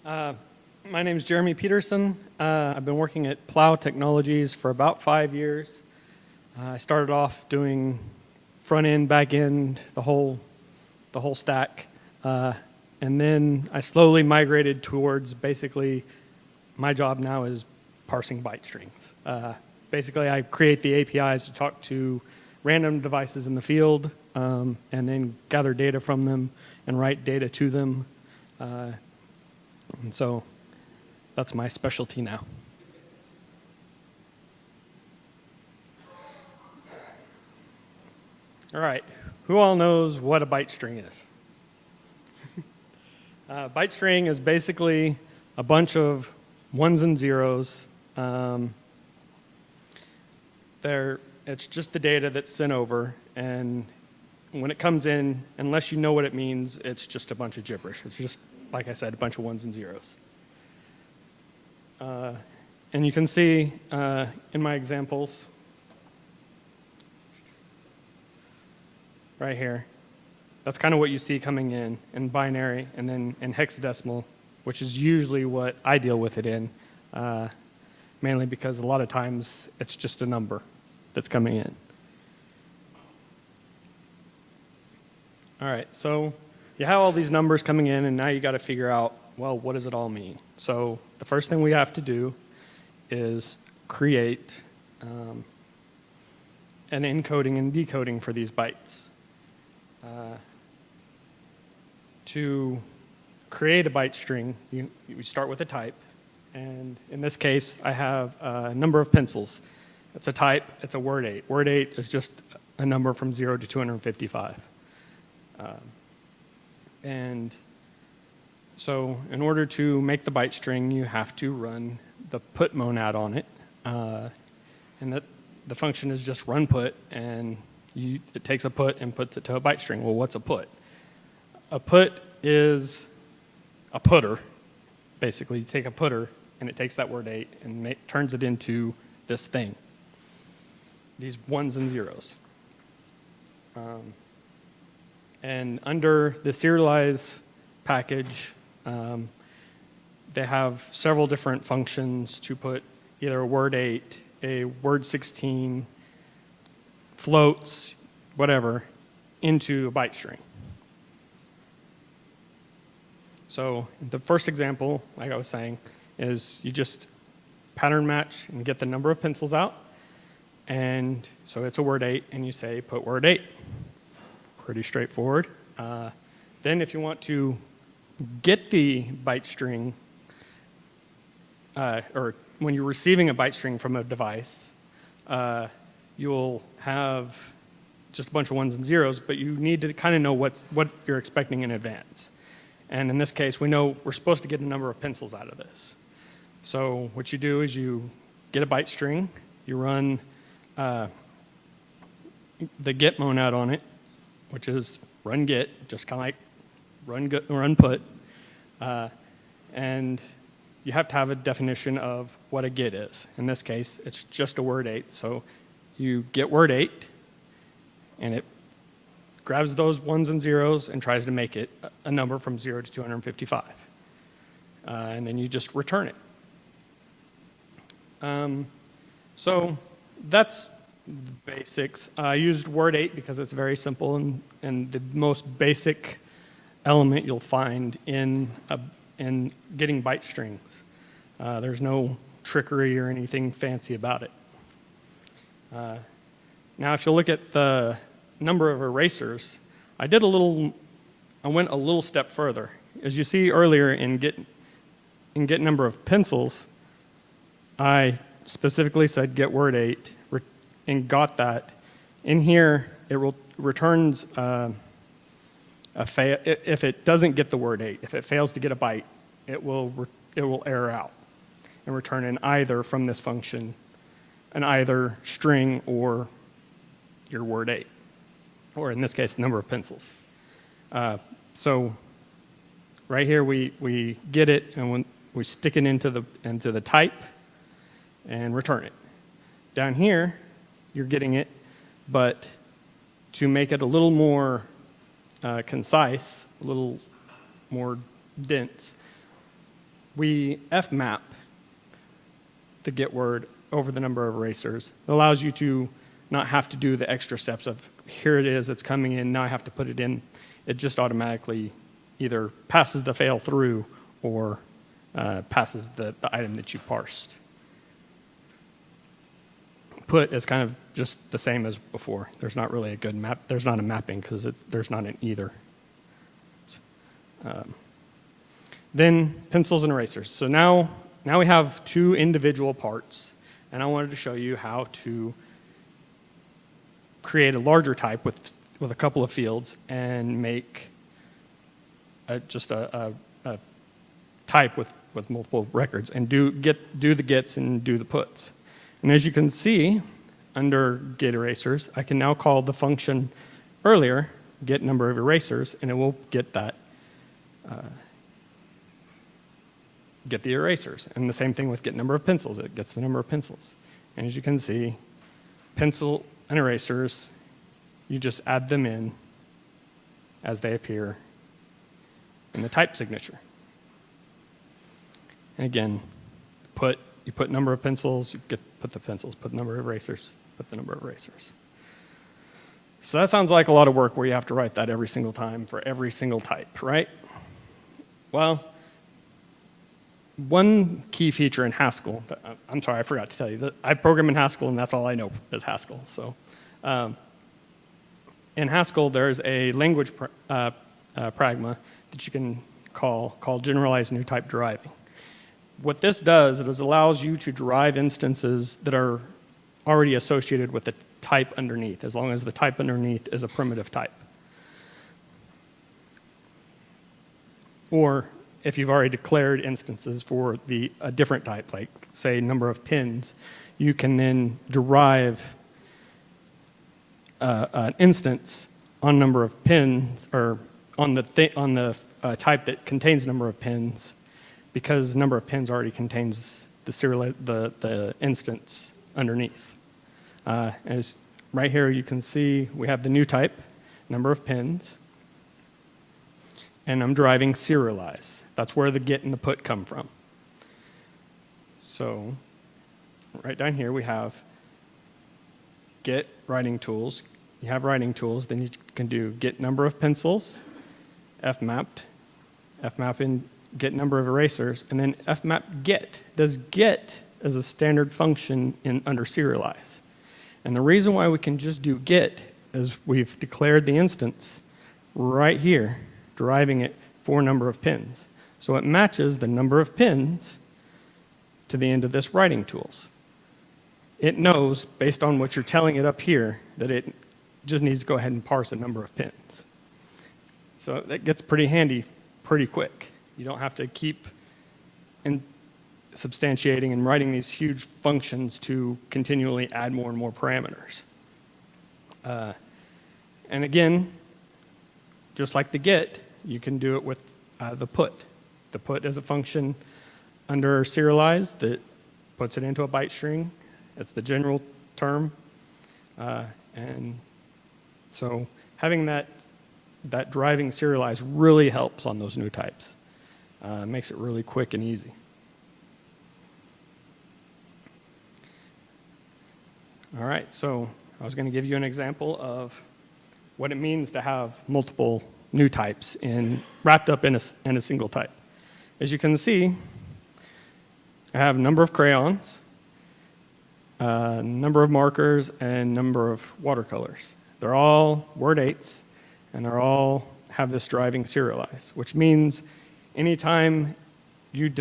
My name is Jeremy Peterson. I've been working at Plow Technologies for about 5 years. I started off doing front end, back end, the whole stack, and then I slowly migrated towards basically my job now is parsing byte strings. Basically, I create the APIs to talk to random devices in the field, and then gather data from them and write data to them. And so that's my specialty now. All right, who all knows what a byte string is? Byte string is basically a bunch of ones and zeros. It's just the data that's sent over, and when it comes in, unless you know what it means, it's just a bunch of gibberish. It's just, like I said, a bunch of ones and zeros. And you can see in my examples right here, that's kind of what you see coming in binary, and then in hexadecimal, which is usually what I deal with it in, mainly because a lot of times it's just a number that's coming in. All right, so you have all these numbers coming in, and now you got to figure out, well, what does it all mean? So the first thing we have to do is create an encoding and decoding for these bytes. To create a byte string, you start with a type, and in this case, I have a number of pencils. It's a type, it's a word 8. Word 8 is just a number from 0 to 255. And so in order to make the byte string, you have to run the put monad on it. And the function is just run put, and it takes a put and puts it to a byte string. Well, what's a put? A put is a putter. Basically, you take a putter, and it takes that word 8 and turns it into this thing, these ones and zeros. And under the serialize package, they have several different functions to put either a word 8, a word 16, floats, whatever, into a byte string. So the first example, like I was saying, is you just pattern match and get the number of pencils out. And so it's a word 8, and you say put word 8. Pretty straightforward. Then if you want to get the byte string, or when you're receiving a byte string from a device, you'll have just a bunch of ones and zeros, but you need to kind of know what you're expecting in advance. And in this case, we know we're supposed to get a number of pencils out of this. So what you do is you get a byte string, you run the get monad on it, which is run get, just kind of like run put, and you have to have a definition of what a get is. In this case, it's just a word 8. So you get word 8, and it grabs those ones and zeros and tries to make it a number from 0 to 255. And then you just return it. So that's the basics. I used word 8 because it's very simple and the most basic element you'll find in getting byte strings. There's no trickery or anything fancy about it. Now, if you look at the number of erasers, I went a little step further. As you see earlier in get number of pencils, I specifically said get word 8 and got that. In here, it returns if it doesn't get the word 8, if it fails to get a byte, it will error out and return an either from this function, an either string or your word 8, or in this case, number of pencils. So right here, we get it, and we stick it into the type and return it. Down here, you're getting it, but to make it a little more concise, a little more dense, we fmap the get word over the number of erasers. It allows you to not have to do the extra steps of, here it is, it's coming in, now I have to put it in. It just automatically either passes the fail through or passes the item that you parsed. Put is kind of just the same as before. There's not really a good map. There's not a mapping because there's not an either. Then pencils and erasers. So now we have two individual parts, and I wanted to show you how to create a larger type with a couple of fields and make just a type with multiple records and do the gets and do the puts. And as you can see, under get erasers, I can now call the function earlier, get number of erasers, and it will get that, get the erasers. And the same thing with get number of pencils, it gets the number of pencils. And as you can see, pencil and erasers, you just add them in as they appear in the type signature. And again, you put number of pencils, put the pencils, put the number of erasers, put the number of erasers. So that sounds like a lot of work where you have to write that every single time for every single type, right? Well, one key feature in Haskell, I'm sorry, I forgot to tell you, that I program in Haskell and that's all I know is Haskell. So in Haskell, there's a language pragma that you can call called generalized new type deriving. What this does is it allows you to derive instances that are already associated with the type underneath, as long as the type underneath is a primitive type. Or if you've already declared instances for a different type, like say number of pins, you can then derive an instance on number of pins, or on the type that contains number of pins, because number of pins already contains the instance underneath. As right here you can see we have the new type, number of pins, and I'm deriving serialize. That's where the get and the put come from. So right down here we have get writing tools. You have writing tools, then you can do get number of pencils, fmap in get number of erasers, and then fmap get. Does get as a standard function under serialize. And the reason why we can just do get is we've declared the instance right here, deriving it for number of pins. So it matches the number of pins to the end of this writing tools. It knows, based on what you're telling it up here, that it just needs to go ahead and parse a number of pins. So that gets pretty handy pretty quick. You don't have to keep substantiating and writing these huge functions to continually add more and more parameters. And again, just like the get, you can do it with the put. The put is a function under serialize that puts it into a byte string. It's the general term. And so having that driving serialize really helps on those new types. Makes it really quick and easy. All right, so I was going to give you an example of what it means to have multiple new types wrapped up in a single type. As you can see, I have number of crayons, number of markers, and number of watercolors. They're all word 8s, and they all have this driving serialize, which means anytime you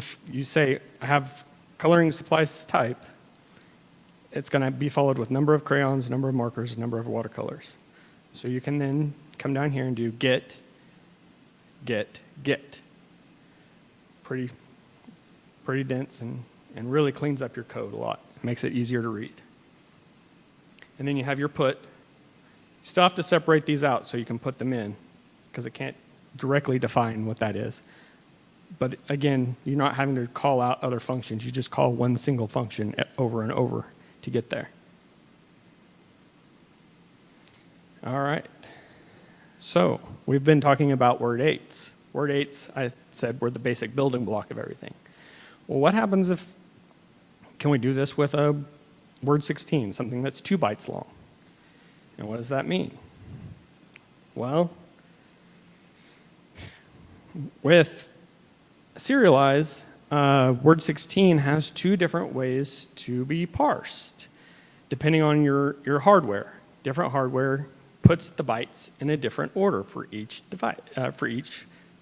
say, I have coloring supplies type, it's going to be followed with number of crayons, number of markers, number of watercolors. So you can then come down here and do get, get, get. Pretty dense and really cleans up your code a lot. It makes it easier to read. And then you have your put. You still have to separate these out so you can put them in, because it can't directly define what that is. But again, you're not having to call out other functions. You just call one single function over and over to get there. All right. So we've been talking about word 8s. Word 8s, I said, were the basic building block of everything. Well, what happens if, can we do this with a word 16, something that's 2 bytes long? And what does that mean? Well, with serialize, word 16 has 2 different ways to be parsed, depending on your hardware. Different hardware puts the bytes in a different order for each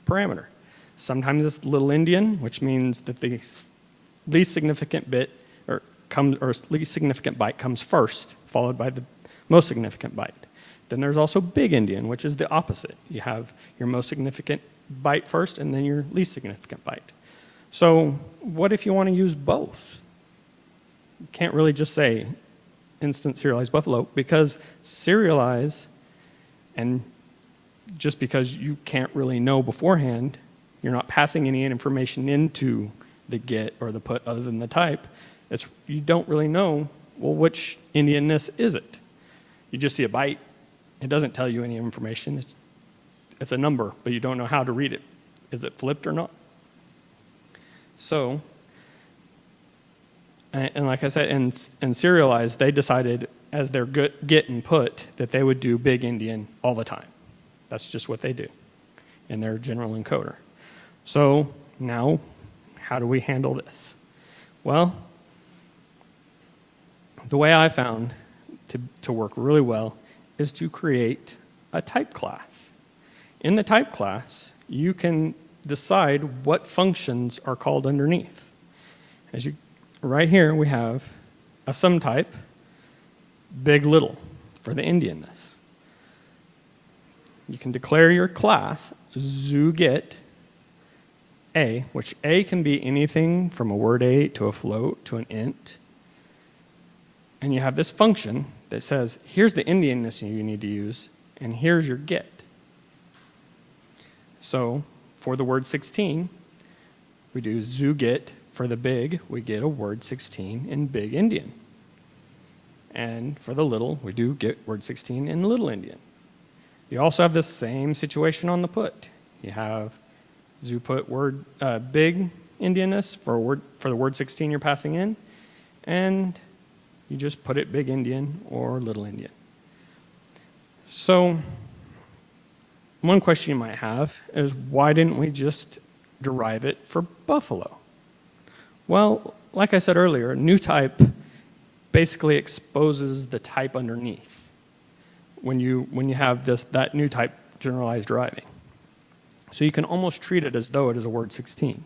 parameter. Sometimes it's little endian, which means that the least significant bit or least significant byte comes first, followed by the most significant byte. Then there's also big endian, which is the opposite. You have your most significant byte first, and then your least significant byte. So what if you want to use both? You can't really just say instant serialized buffalo, because serialize, and just because you can't really know beforehand, you're not passing any information into the get or the put other than the type, you don't really know, well, which endianness is it? You just see a byte. It doesn't tell you any information. It's a number, but you don't know how to read it. Is it flipped or not? So, and like I said, in serialize, they decided as their get and put that they would do big endian all the time. That's just what they do in their general encoder. So now, how do we handle this? Well, the way I found to work really well is to create a type class. In the type class, you can decide what functions are called underneath. Right here, we have a sum type, big, little, for the endianness. You can declare your class zooget a, which a can be anything from a word 8 to a float to an int. And you have this function that says, here's the endianness you need to use, and here's your get. So for the word 16, we do zooget. For the big, we get a word 16 in big endian. And for the little, we do get word 16 in little endian. You also have this same situation on the put. You have zooput word big endianness for the word 16 you're passing in, and you just put it big endian or little endian. So one question you might have is, why didn't we just derive it for buffalo? Well, like I said earlier, new type basically exposes the type underneath when you have that new type generalized deriving. So you can almost treat it as though it is a word 16.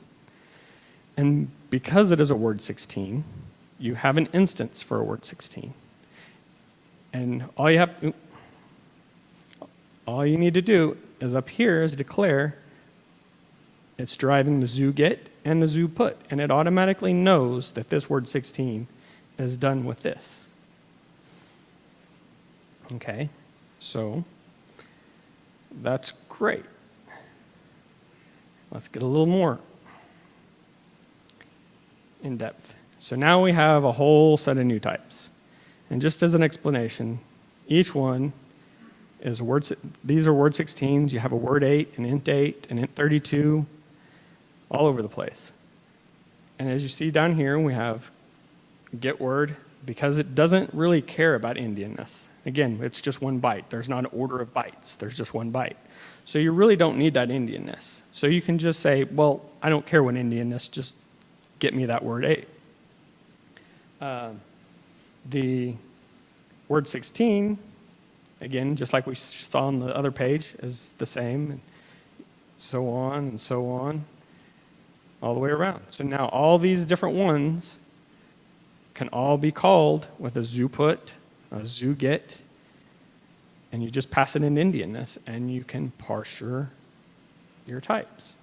And because it is a word 16, you have an instance for a word 16. And all you need to do is up here is declare it's deriving the zooget and the zooput, and it automatically knows that this word 16 is done with this. Okay, so that's great. Let's get a little more in depth. So now we have a whole set of new types. And just as an explanation, each one is these are word 16s. You have a word 8, an int 8, an int 32, all over the place. And as you see down here, we have get word, because it doesn't really care about endianness. Again, it's just 1 byte. There's not an order of bytes. There's just 1 byte. So you really don't need that endianness. So you can just say, well, I don't care what endianness, just get me that word 8. The word 16, again, just like we saw on the other page, is the same, and so on, all the way around. So now all these different ones can all be called with a zooput, a zooget, and you just pass it in endianness, and you can parse your types.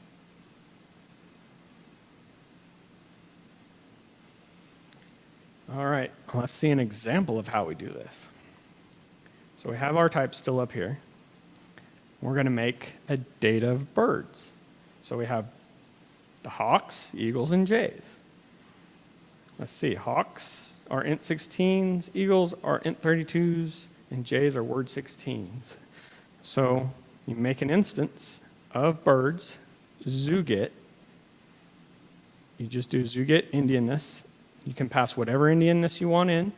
All right, let's see an example of how we do this. So we have our types still up here. We're going to make a data of birds. So we have the hawks, eagles, and jays. Let's see, hawks are int 16s, eagles are int 32s, and jays are word 16s. So you make an instance of birds, zooget, you just do ZooGet Indianness. You can pass whatever Indianness you want in,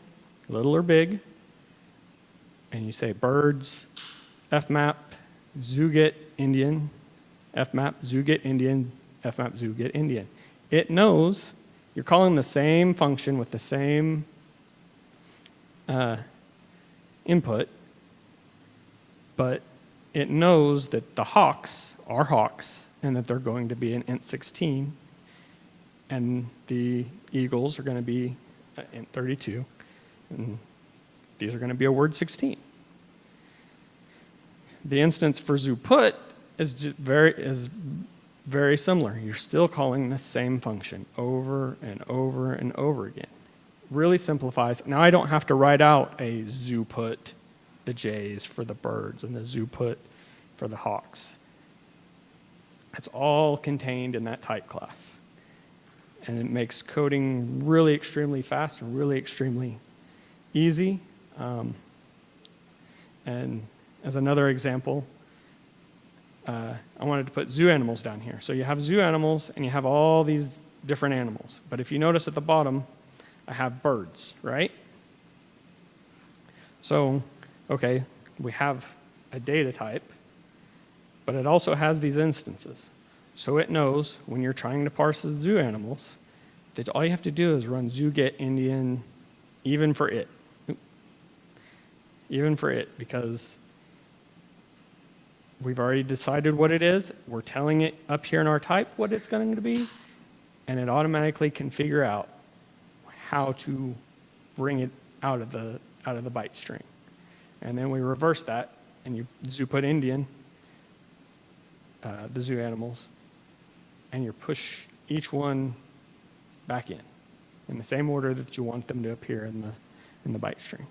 little or big, and you say birds, fmap, ZooGet Indian, fmap, ZooGet Indian, fmap, ZooGet Indian. It knows you're calling the same function with the same input, but it knows that the hawks are hawks and that they're going to be an int 16, and the eagles are going to be int 32, and these are going to be a word 16. The instance for ZooPut is very similar. You're still calling the same function over and over and over again. Really simplifies. Now I don't have to write out a ZooPut, the J's for the birds, and the ZooPut for the hawks. It's all contained in that type class. And it makes coding really extremely fast and really extremely easy. And as another example, I wanted to put zoo animals down here. So you have zoo animals and you have all these different animals. But if you notice at the bottom, I have birds, right? So, okay, we have a data type, but it also has these instances. So it knows when you're trying to parse the zoo animals that all you have to do is run ZooGet Indian even for it. Even for it, because we've already decided what it is. We're telling it up here in our type what it's going to be, and it automatically can figure out how to bring it out of the byte string. And then we reverse that, and you ZooPut Indian, the zoo animals, and you push each one back in the same order that you want them to appear in the byte string.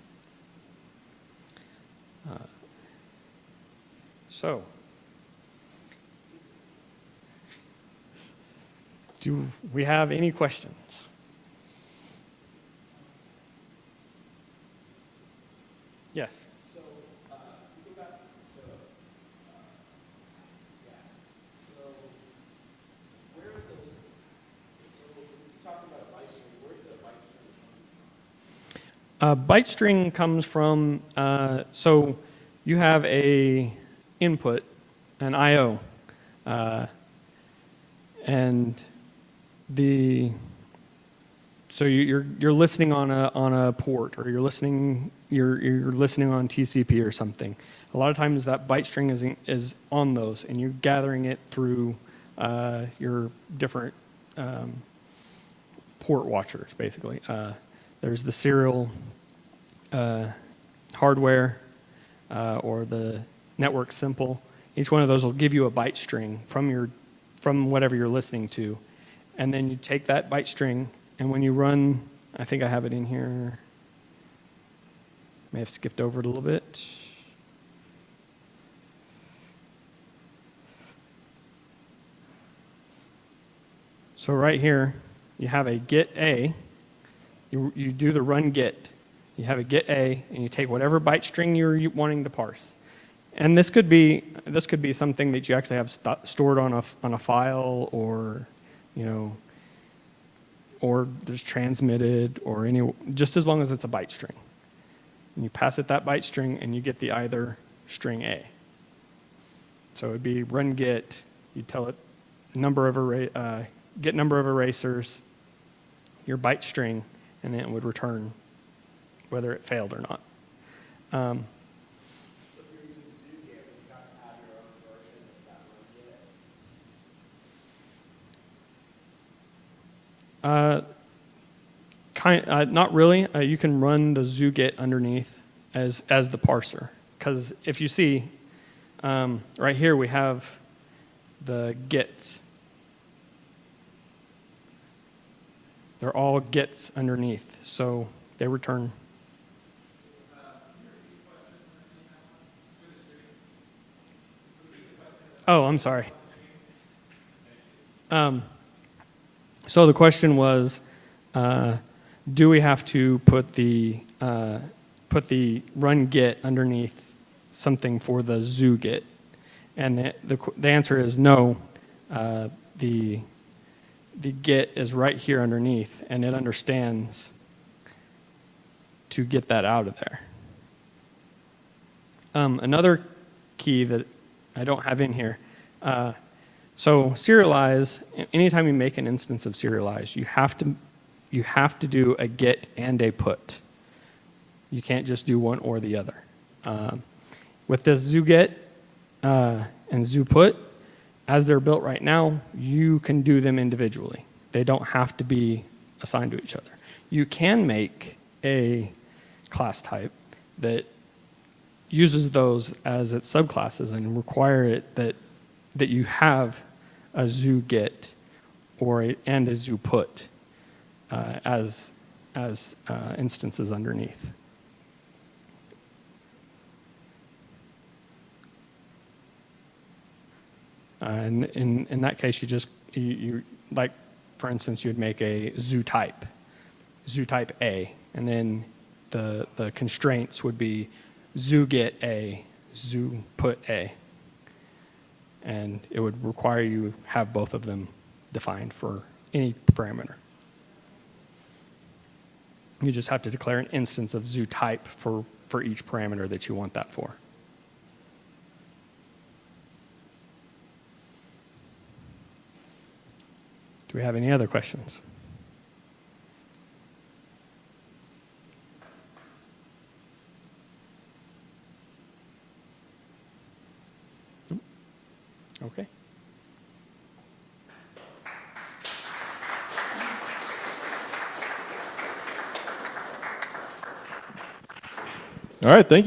So, do we have any questions? Yes. So, we go back to, so where are those, so you talked about a byte string, where's the byte string coming from? Byte string comes from, so you have a input, an I/O, and so you're listening on a port, or you're listening on TCP or something. A lot of times that byte string is on those, and you're gathering it through your different port watchers, basically. There's the serial hardware or the network simple. Each one of those will give you a byte string from whatever you're listening to, and then you take that byte string, and when you run, I think I have it in here. May have skipped over it a little bit. So right here, you have a get A. You do the run get. You have a get A, and you take whatever byte string you're wanting to parse. And this could be something that you actually have stored on a file, or or there's transmitted, or just as long as it's a byte string. And you pass it that byte string, and you get the either string A. So it'd be run get. You tell it get number of erasers, your byte string, and then it would return whether it failed or not. So if you're using ZooGet, you've got to have your own version of that run get? Not really. You can run the ZooGet underneath as the parser. Because if you see, right here we have the gets. They're all gets underneath, so they return. Oh, I'm sorry. So the question was, do we have to put the run get underneath something for the ZooGet? And the answer is no. the get is right here underneath, and it understands to get that out of there. Another key that I don't have in here, so serialize, anytime you make an instance of serialize, you have to do a get and a put. You can't just do one or the other. With this zoo-get and zoo-put, as they're built right now, you can do them individually. They don't have to be assigned to each other. You can make a class type that uses those as its subclasses and require it that you have a zoo-get and a zoo-put as instances underneath. And in that case, you like, for instance, you'd make a zoo type A, and then the constraints would be zoo get A, zoo put A, and it would require you have both of them defined for any parameter. You just have to declare an instance of zoo type for each parameter that you want that for. Do we have any other questions? Okay. All right, thank you.